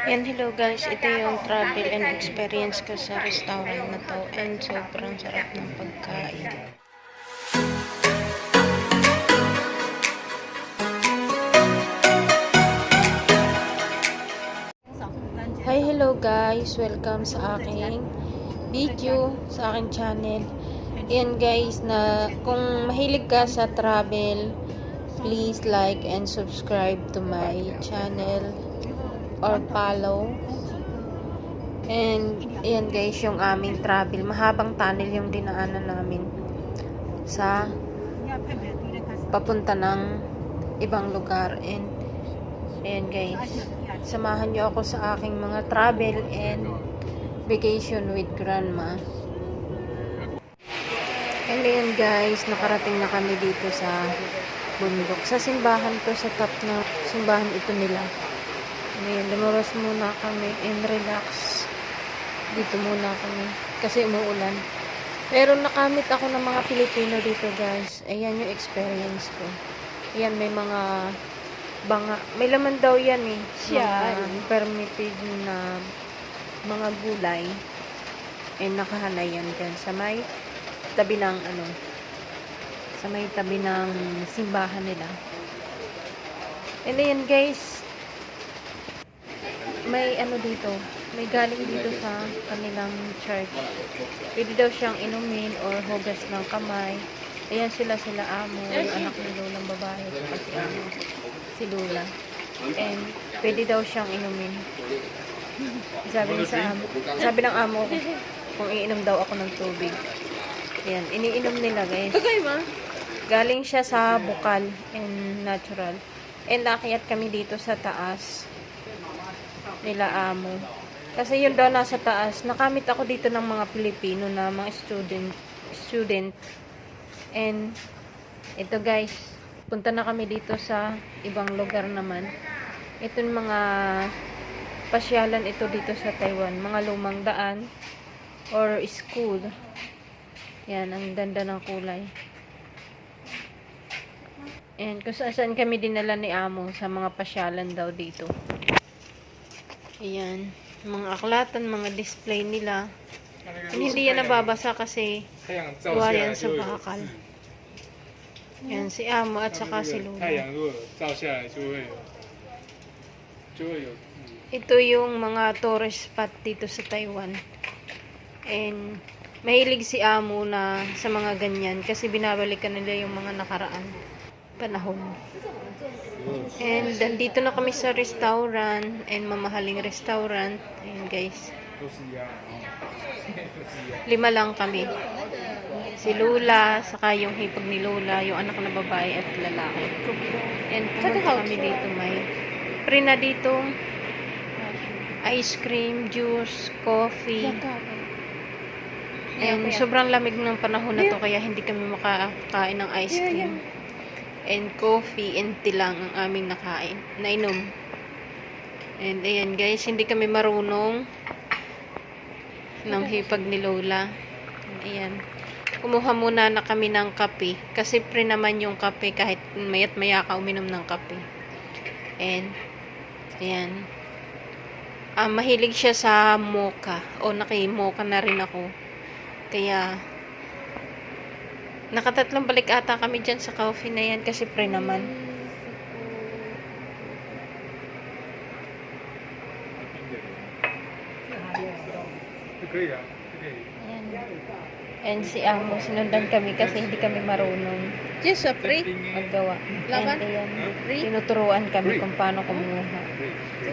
Yan, hello guys. Ito yung travel and experience ko sa restaurant na to. And sobrang sarap ng pagkain. Hi, hello guys. Welcome sa aking video, sa aking channel. Yan guys, na kung mahilig ka sa travel, please like and subscribe to my channel or follow. And ayan guys, yung aming travel, mahabang tunnel yung dinaanan namin sa papunta ng ibang lugar. And ayan guys, samahan nyo ako sa aking mga travel and vacation with grandma. And ayan guys, nakarating na kami dito sa bundok, sa simbahan to, sa top na simbahan ito nila. Ayan, lumuros muna kami and relax. Dito muna kami kasi umuulan. Pero nakamit ako ng mga Pilipino dito guys. Ayan yung experience ko. Ayan, may mga banga. May laman daw yan eh. Mga permitted na mga gulay. And nakahanay yan dyan sa may tabi ng sa may tabi ng simbahan nila. And ayan guys, may dito, may galing dito sa kanilang church. Pwede daw siyang inumin or hugas ng kamay. Ayan sila amo, yung anak ni Lolang babae, kasi si Lola. And pwede daw siyang inumin. Sabi ng amo ko, kung iinom daw ako ng tubig. Ayan, iniinom nila guys. Galing siya sa bukal and natural. And nakyat kami dito sa taas nila amo. Kasi yun daw nasa taas. Nakamit ako dito ng mga Pilipino na mga student. And ito guys, punta na kami dito sa ibang lugar naman. Ito yung mga pasyalan ito dito sa Taiwan. Mga lumang daan or school. Yan, ang ganda ng kulay. And kung saan kami dinala ni amo sa mga pasyalan daw dito. Ayan, mga aklatan, mga display nila. And hindi yan nababasa kasi gawa yan sa bakal. Yan, si amo at saka si Lola. Ito yung mga tourist spot dito sa Taiwan. And mahilig si amo na sa mga ganyan kasi binabalikan nila yung mga nakaraan panahon. And dito na kami sa restaurant, and mamahaling restaurant. Ayan guys, 5 lang kami, si Lola, saka yung hipag ni Lola, yung anak na babae at lalaki. And pumunta kami dito, may free na dito ice cream, juice, coffee. And sobrang lamig ng panahon na to, kaya hindi kami makakain ng ice cream and coffee and tea lang ang aming nainom. And ayan guys, hindi kami marunong ng hipag ni Lola. Ayan, kumuha muna na kami ng kape kasi free naman yung kape kahit mayat maya ka uminom ng kape. And ayan, mahilig siya sa mocha, o naki-mocha na rin ako, kaya nakatatlong balik ata kami dyan sa coffee na yan kasi free naman. Ayan. And si amo, sinundan kami kasi hindi kami marunong maggawa. And ayan, tinuturuan kami kung paano kumuha.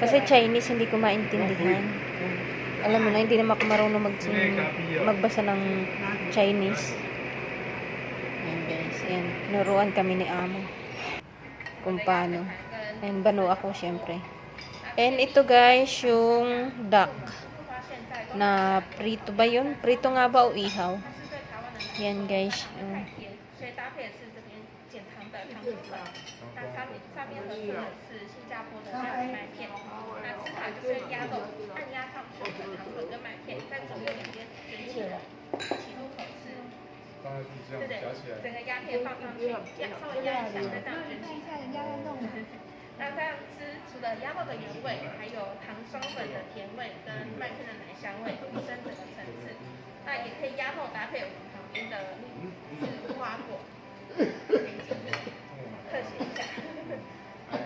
Kasi Chinese, hindi ko maintindihan. Alam mo na, hindi naman ako marunong magbasa ng Chinese. Ayan, tinuruan kami ni amo kung paano. And banu ako syempre. And ito guys, yung duck na prito ba yun? Prito nga ba o ihaw? Yan guys. 霜粉的甜味跟麦片的奶香味提升整个层次。那也可以压后搭配我们旁边的是无花果，可以进入特写一下。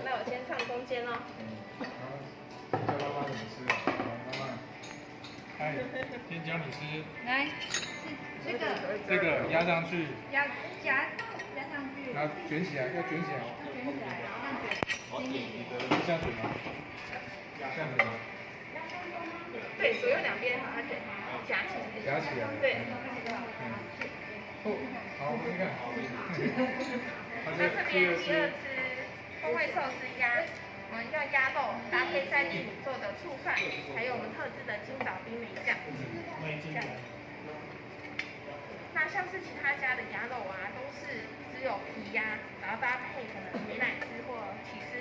那我先上中间哦。教妈妈怎么吃啊？妈妈，哎，先教你吃。来，这个压上去，压上去，然后卷起来，要卷起来。卷起来，然后慢卷。这样卷吗？这样卷吗？对，左右两边把它给夹起来。夹起来。对。哦，好，你看。那这边第二吃风味寿司鸭，我们要鸭肉搭配3粒米做的醋饭，还有我们特制的金枣冰梅酱。这样。那像是其他家的鸭肉啊，都是只有皮鸭，然后搭配可能美乃滋或起司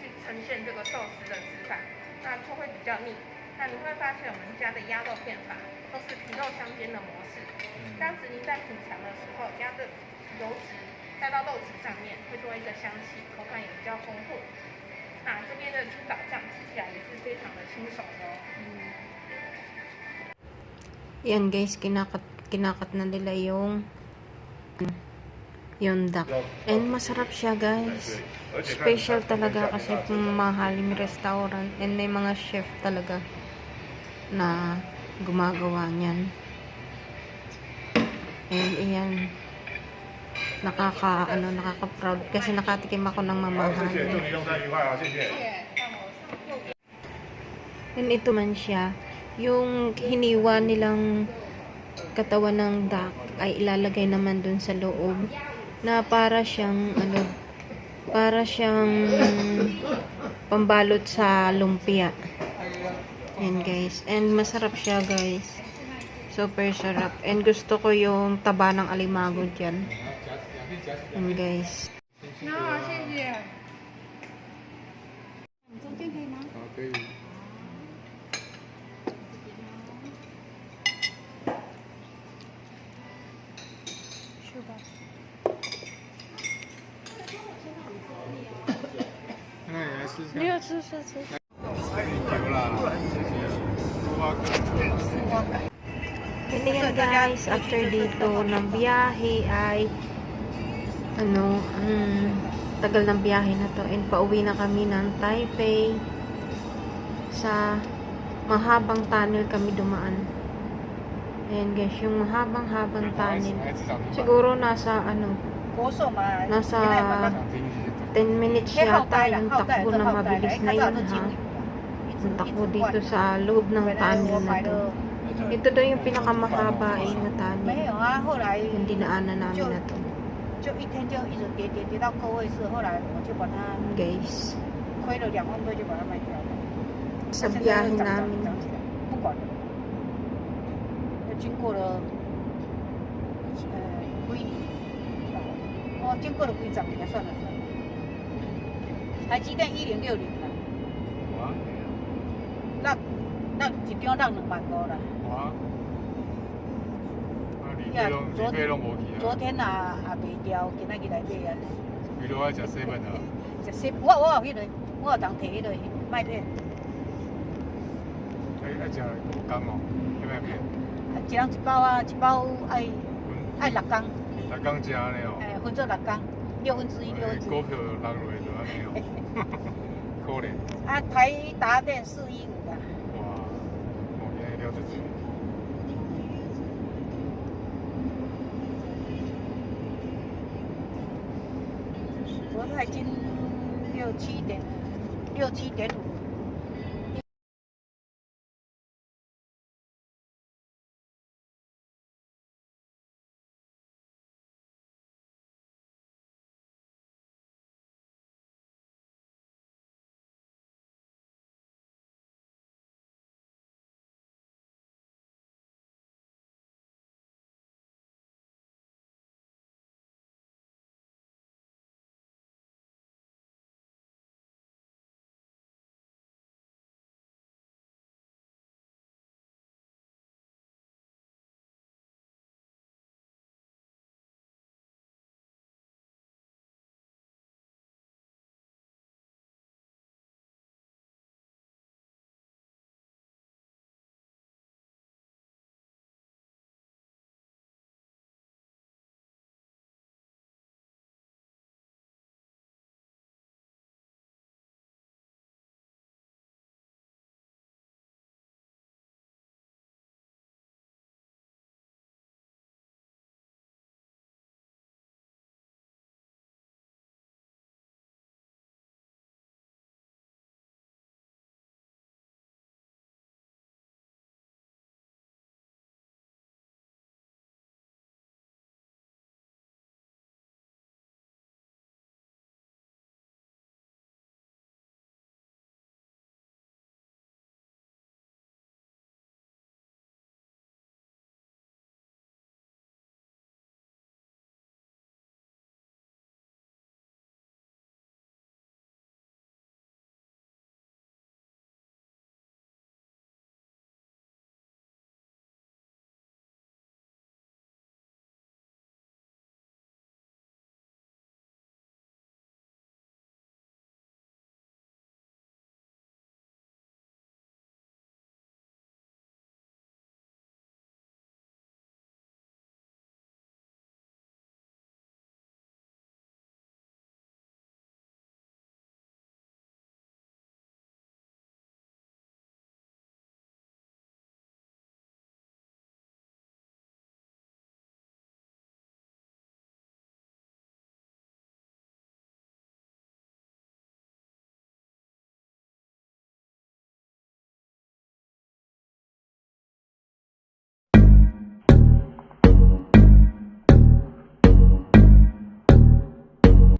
去呈现这个寿司的吃法，那就会比较腻。那你会发现我们家的鸭肉片法都是皮肉相间的模式，这样子您在品尝的时候，鸭的油脂带到肉质上面，会多一个香气，口感也比较丰富。那这边的猪枣酱吃起来也是非常的清爽的哦。Yan guys, kinakat na nila yung duck. And masarap siya guys. Special talaga kasi mahaling restaurant. And may mga chef talaga na gumagawa niyan. And iyan, nakaka-proud kasi nakatikim ako ng mamahalin. And ito man siya, yung hiniwa nilang katawan ng duck ay ilalagay naman dun sa loob na para siyang pambalot sa lumpia. Yan guys, and masarap siya guys, super sarap. And gusto ko yung taba ng alimango dyan. Yan guys. No, 谢谢。你中间可以吗？好，可以。是吧？那你来试试看。没有吃。有啦，And yan guys, after dito ng biyahe ay tagal ng biyahe na to, and pauwi na kami ng Taipei. Sa mahabang tunnel kami dumaan. Ayan guys, yung mahabang tunnel. Siguro nasa 10 minutes yata yung takbo na mabilis na yun ha. Yung takbo dito sa loob ng tunnel na to. Ito daw yung pinakamahaba na tunnel. Yung dinaanan namin na to. 就一天就一直跌到高位市，后来我就把它 Guys, 亏了2万多就把它卖掉了。 sa biyahe namin. 不管了，就经过了几年，经过了几十年，算了。台积电1060啦，那一张让2万多啦。哇！昨天也卖掉，今仔日来买啊。比如我食7啊。食7，我有迄个，我有当摕迄个麦片。爱食5工哦，要卖片。一人一包啊，一包爱6工。6工食安尼哦。分做6工，1/6。股票落落就安尼哦，可怜。啊，台达电415啦。哇，今日了出去。昨天已经6、7点5